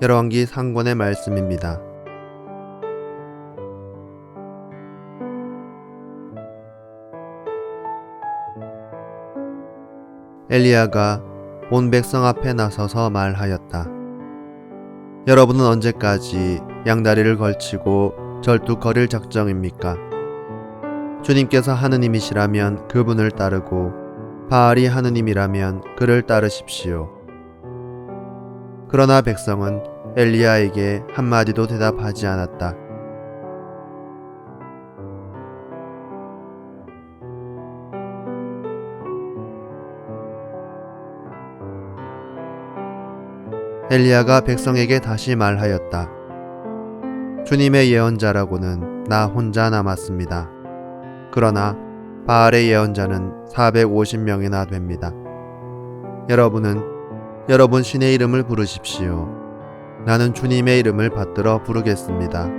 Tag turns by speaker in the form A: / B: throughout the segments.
A: 열왕기 상권의 말씀입니다. 엘리야가 온 백성 앞에 나서서 말하였다. 여러분은 언제까지 양다리를 걸치고 절뚝거릴 작정입니까? 주님께서 하느님이시라면 그분을 따르고 바알이 하느님이라면 그를 따르십시오. 그러나 백성은 엘리야에게 한마디도 대답하지 않았다. 엘리야가 백성에게 다시 말하였다. 주님의 예언자라고는 나 혼자 남았습니다. 그러나 바알의 예언자는 450명이나 됩니다. 여러분 신의 이름을 부르십시오. 나는 주님의 이름을 받들어 부르겠습니다.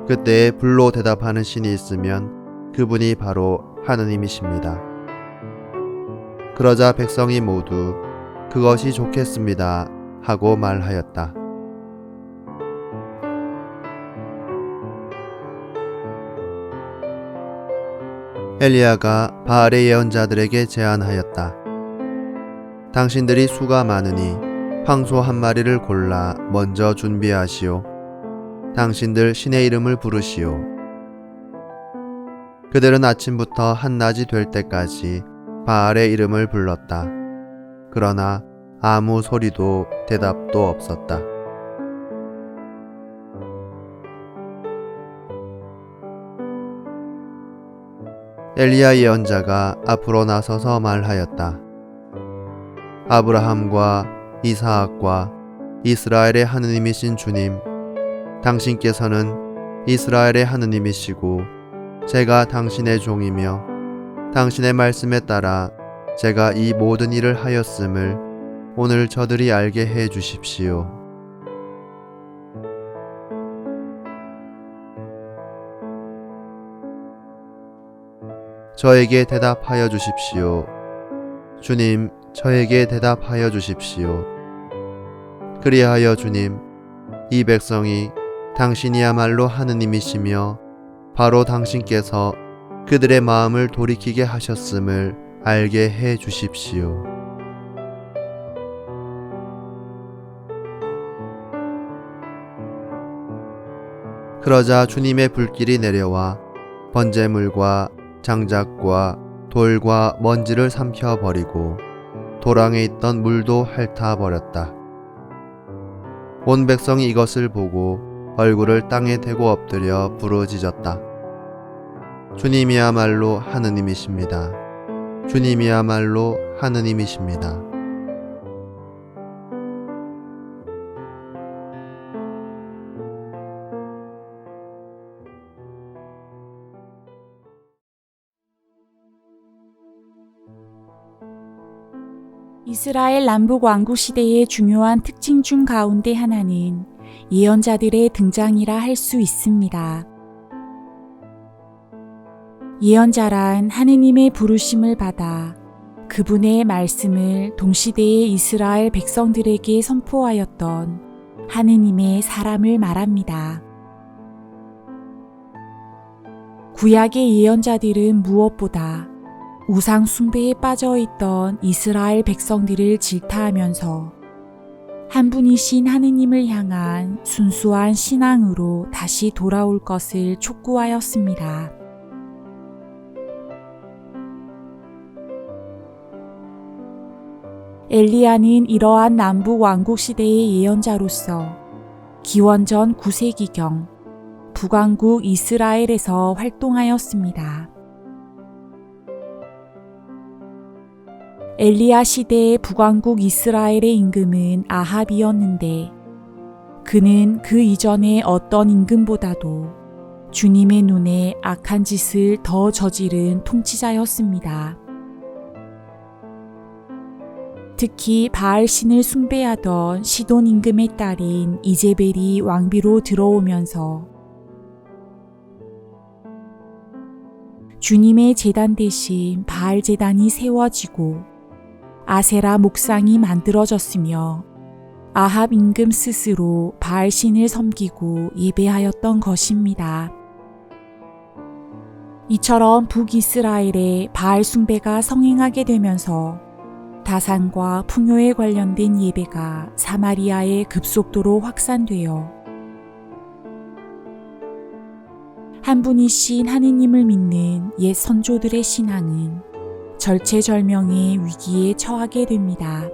A: 그때에 불로 대답하는 신이 있으면 그분이 바로 하느님이십니다. 그러자 백성이 모두 그것이 좋겠습니다 하고 말하였다. 엘리야가 바알의 예언자들에게 제안하였다. 당신들이 수가 많으니 황소 한 마리를 골라 먼저 준비하시오. 당신들 신의 이름을 부르시오. 그들은 아침부터 한낮이 될 때까지 바알의 이름을 불렀다. 그러나 아무 소리도 대답도 없었다. 엘리야 예언자가 앞으로 나서서 말하였다. 아브라함과 이사학과 이스라엘의 하느님이신 주님, 당신께서는 이스라엘의 하느님이시고 제가 당신의 종이며 당신의 말씀에 따라 제가 이 모든 일을 하였음을 오늘 저들이 알게 해 주십시오. 저에게 대답하여 주십시오. 주님, 저에게 대답하여 주십시오. 그리하여 주님, 이 백성이 당신이야말로 하느님이시며 바로 당신께서 그들의 마음을 돌이키게 하셨음을 알게 해 주십시오. 그러자 주님의 불길이 내려와 번제물과 장작과 돌과 먼지를 삼켜버리고 도랑에 있던 물도 핥아버렸다. 온 백성이 이것을 보고 얼굴을 땅에 대고 엎드려 부르짖었다. 주님이야말로 하느님이십니다. 주님이야말로 하느님이십니다.
B: 이스라엘 남북 왕국 시대의 중요한 특징 중 가운데 하나는 예언자들의 등장이라 할 수 있습니다. 예언자란 하느님의 부르심을 받아 그분의 말씀을 동시대의 이스라엘 백성들에게 선포하였던 하느님의 사람을 말합니다. 구약의 예언자들은 무엇보다 우상 숭배에 빠져 있던 이스라엘 백성들을 질타하면서 한 분이신 하느님을 향한 순수한 신앙으로 다시 돌아올 것을 촉구하였습니다. 엘리야는 이러한 남북 왕국 시대의 예언자로서 기원전 9세기경 북왕국 이스라엘에서 활동하였습니다. 엘리야 시대의 북왕국 이스라엘의 임금은 아합이었는데 그는 그 이전의 어떤 임금보다도 주님의 눈에 악한 짓을 더 저지른 통치자였습니다. 특히 바알 신을 숭배하던 시돈 임금의 딸인 이제벨이 왕비로 들어오면서 주님의 제단 대신 바알 제단이 세워지고 아세라 목상이 만들어졌으며 아합 임금 스스로 바알 신을 섬기고 예배하였던 것입니다. 이처럼 북이스라엘의 바알 숭배가 성행하게 되면서 다산과 풍요에 관련된 예배가 사마리아에 급속도로 확산되어 한 분이신 하느님을 믿는 옛 선조들의 신앙은 절체절명의 위기에 처하게 됩니다.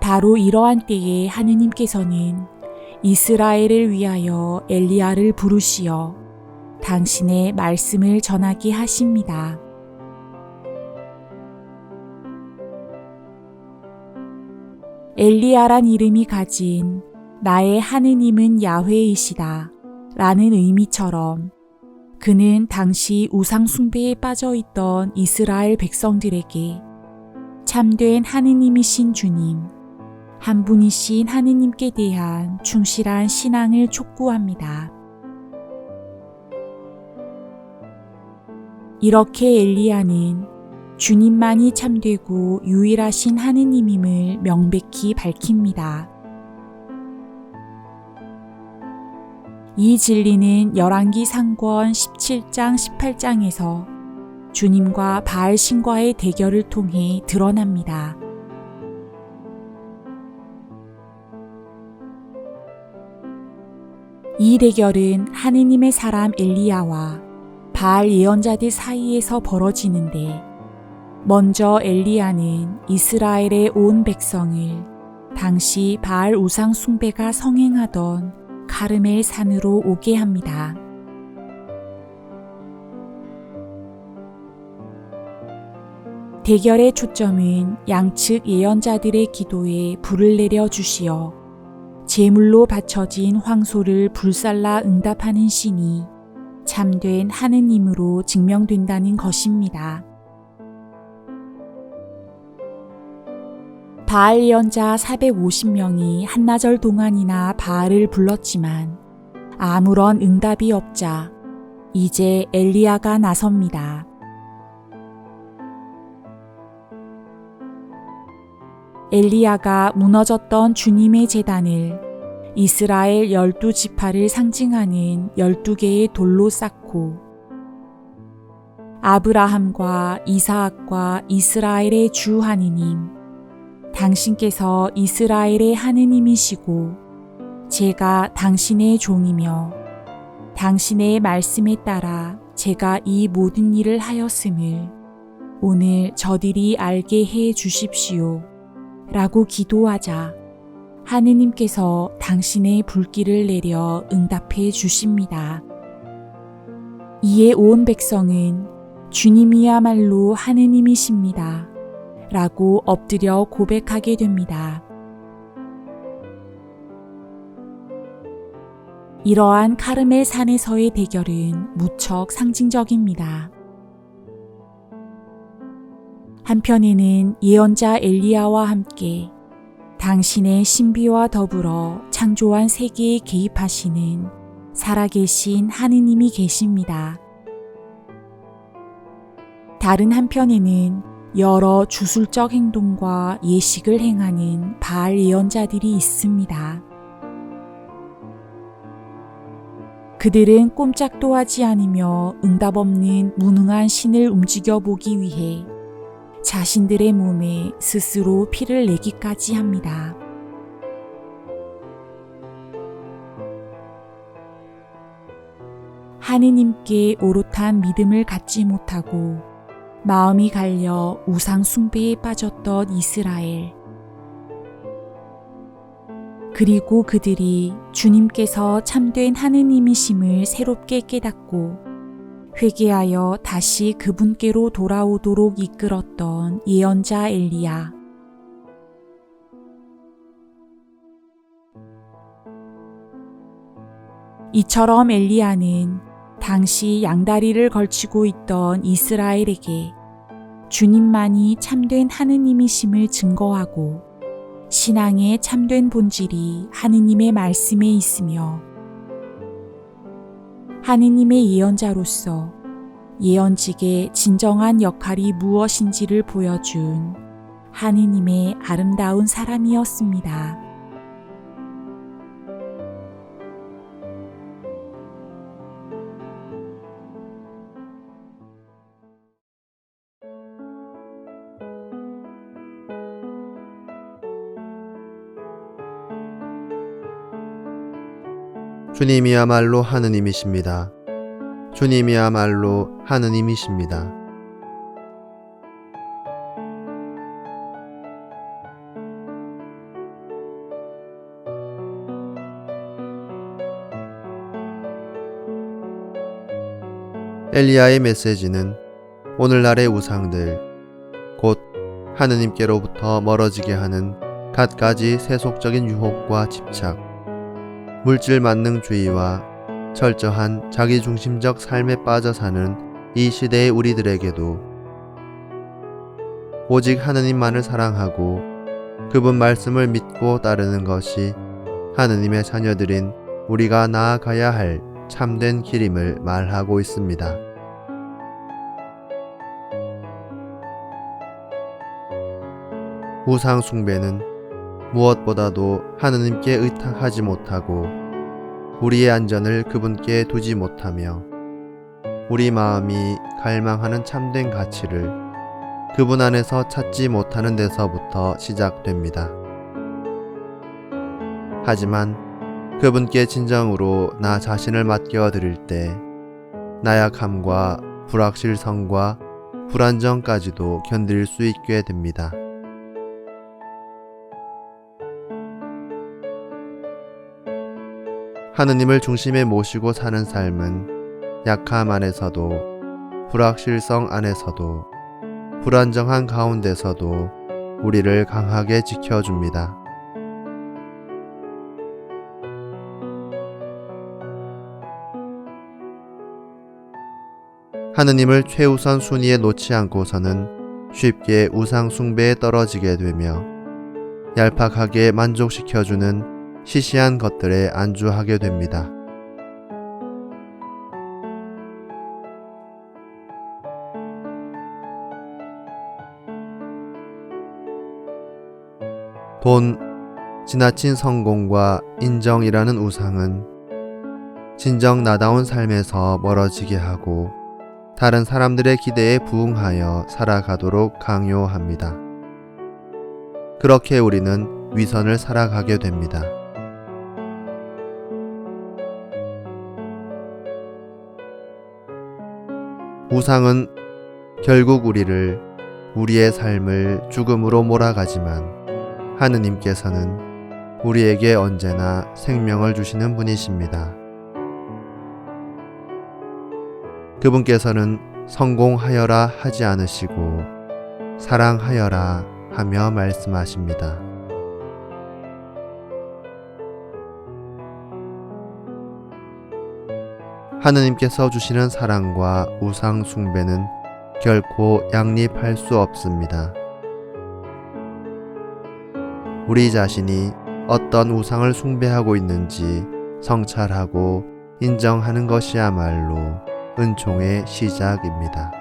B: 바로 이러한 때에 하느님께서는 이스라엘을 위하여 엘리야를 부르시어 당신의 말씀을 전하게 하십니다. 엘리야란 이름이 가진 나의 하느님은 야훼이시다 라는 의미처럼 그는 당시 우상 숭배에 빠져 있던 이스라엘 백성들에게 참된 하느님이신 주님, 한 분이신 하느님께 대한 충실한 신앙을 촉구합니다. 이렇게 엘리야는 주님만이 참되고 유일하신 하느님임을 명백히 밝힙니다. 이 진리는 열왕기 상권 17장 18장에서 주님과 바알 신과의 대결을 통해 드러납니다. 이 대결은 하느님의 사람 엘리야와 바알 예언자들 사이에서 벌어지는데 먼저 엘리야는 이스라엘의 온 백성을 당시 바알 우상 숭배가 성행하던 카르멜 산으로 오게 합니다. 대결의 초점은 양측 예언자들의 기도에 불을 내려 주시어 제물로 바쳐진 황소를 불살라 응답하는 신이 참된 하느님으로 증명된다는 것입니다. 바알 예언자 450명이 한나절 동안이나 바알을 불렀지만 아무런 응답이 없자 이제 엘리야가 나섭니다. 엘리야가 무너졌던 주님의 제단을 이스라엘 12지파를 상징하는 12개의 돌로 쌓고 아브라함과 이사학과 이스라엘의 주 하느님, 당신께서 이스라엘의 하느님이시고 제가 당신의 종이며 당신의 말씀에 따라 제가 이 모든 일을 하였음을 오늘 저들이 알게 해 주십시오 라고 기도하자 하느님께서 당신의 불길을 내려 응답해 주십니다. 이에 온 백성은 주님이야말로 하느님이십니다 라고 엎드려 고백하게 됩니다. 이러한 카르멜 산에서의 대결은 무척 상징적입니다. 한편에는 예언자 엘리야와 함께 당신의 신비와 더불어 창조한 세계에 개입하시는 살아계신 하느님이 계십니다. 다른 한편에는 여러 주술적 행동과 예식을 행하는 바알 예언자들이 있습니다. 그들은 꼼짝도 하지 않으며 응답 없는 무능한 신을 움직여 보기 위해 자신들의 몸에 스스로 피를 내기까지 합니다. 하느님께 오롯한 믿음을 갖지 못하고 마음이 갈려 우상 숭배에 빠졌던 이스라엘. 그리고 그들이 주님께서 참된 하느님이심을 새롭게 깨닫고 회개하여 다시 그분께로 돌아오도록 이끌었던 예언자 엘리야. 이처럼 엘리야는 당시 양다리를 걸치고 있던 이스라엘에게 주님만이 참된 하느님이심을 증거하고 신앙의 참된 본질이 하느님의 말씀에 있으며 하느님의 예언자로서 예언직의 진정한 역할이 무엇인지를 보여준 하느님의 아름다운 사람이었습니다.
A: 주님이야말로 하느님이십니다. 주님이야말로 하느님이십니다. 엘리야의 메시지는 오늘날의 우상들, 곧 하느님께로부터 멀어지게 하는 갖가지 세속적인 유혹과 집착, 물질 만능주의와 철저한 자기중심적 삶에 빠져 사는 이 시대의 우리들에게도 오직 하느님만을 사랑하고 그분 말씀을 믿고 따르는 것이 하느님의 자녀들인 우리가 나아가야 할 참된 길임을 말하고 있습니다. 우상 숭배는 무엇보다도 하느님께 의탁하지 못하고 우리의 안전을 그분께 두지 못하며 우리 마음이 갈망하는 참된 가치를 그분 안에서 찾지 못하는 데서부터 시작됩니다. 하지만 그분께 진정으로 나 자신을 맡겨드릴 때 나약함과 불확실성과 불안정까지도 견딜 수 있게 됩니다. 하느님을 중심에 모시고 사는 삶은 약함 안에서도 불확실성 안에서도 불안정한 가운데서도 우리를 강하게 지켜줍니다. 하느님을 최우선 순위에 놓지 않고서는 쉽게 우상 숭배에 떨어지게 되며 얄팍하게 만족시켜주는 시시한 것들에 안주하게 됩니다. 돈, 지나친 성공과 인정이라는 우상은 진정 나다운 삶에서 멀어지게 하고 다른 사람들의 기대에 부응하여 살아가도록 강요합니다. 그렇게 우리는 위선을 살아가게 됩니다. 우상은 결국 우리의 삶을 죽음으로 몰아가지만 하느님께서는 우리에게 언제나 생명을 주시는 분이십니다. 그분께서는 성공하여라 하지 않으시고 사랑하여라 하며 말씀하십니다. 하느님께서 주시는 사랑과 우상 숭배는 결코 양립할 수 없습니다. 우리 자신이 어떤 우상을 숭배하고 있는지 성찰하고 인정하는 것이야말로 은총의 시작입니다.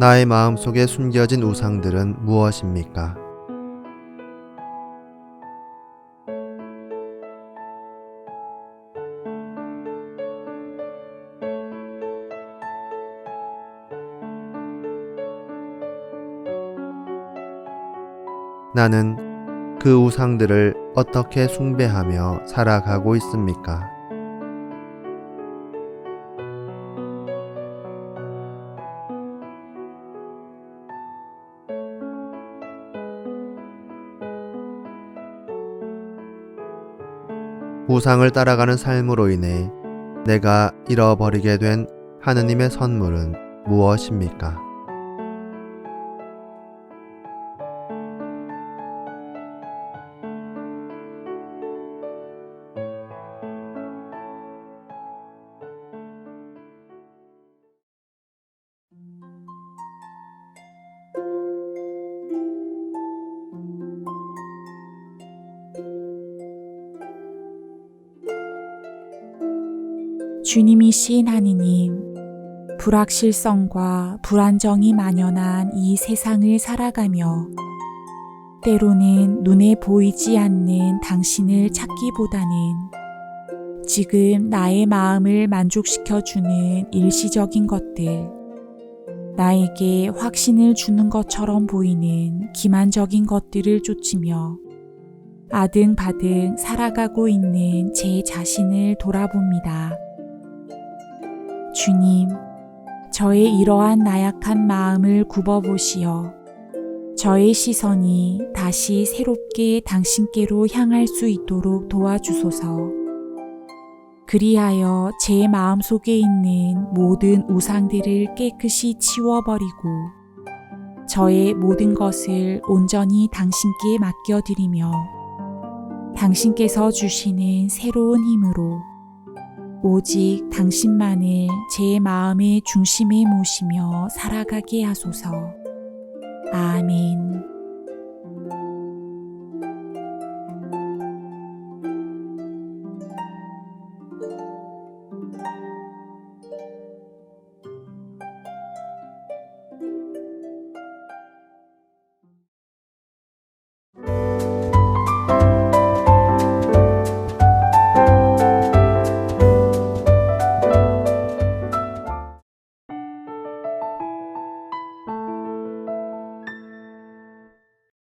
A: 나의 마음속에 숨겨진 우상들은 무엇입니까? 나는 그 우상들을 어떻게 숭배하며 살아가고 있습니까? 우상을 따라가는 삶으로 인해 내가 잃어버리게 된 하느님의 선물은 무엇입니까?
B: 주님이신 하느님, 불확실성과 불안정이 만연한 이 세상을 살아가며 때로는 눈에 보이지 않는 당신을 찾기보다는 지금 나의 마음을 만족시켜주는 일시적인 것들, 나에게 확신을 주는 것처럼 보이는 기만적인 것들을 쫓으며 아등바등 살아가고 있는 제 자신을 돌아봅니다. 주님, 저의 이러한 나약한 마음을 굽어보시어 저의 시선이 다시 새롭게 당신께로 향할 수 있도록 도와주소서. 그리하여 제 마음속에 있는 모든 우상들을 깨끗이 치워버리고 저의 모든 것을 온전히 당신께 맡겨드리며 당신께서 주시는 새로운 힘으로 오직 당신만을 제 마음의 중심에 모시며 살아가게 하소서. 아멘.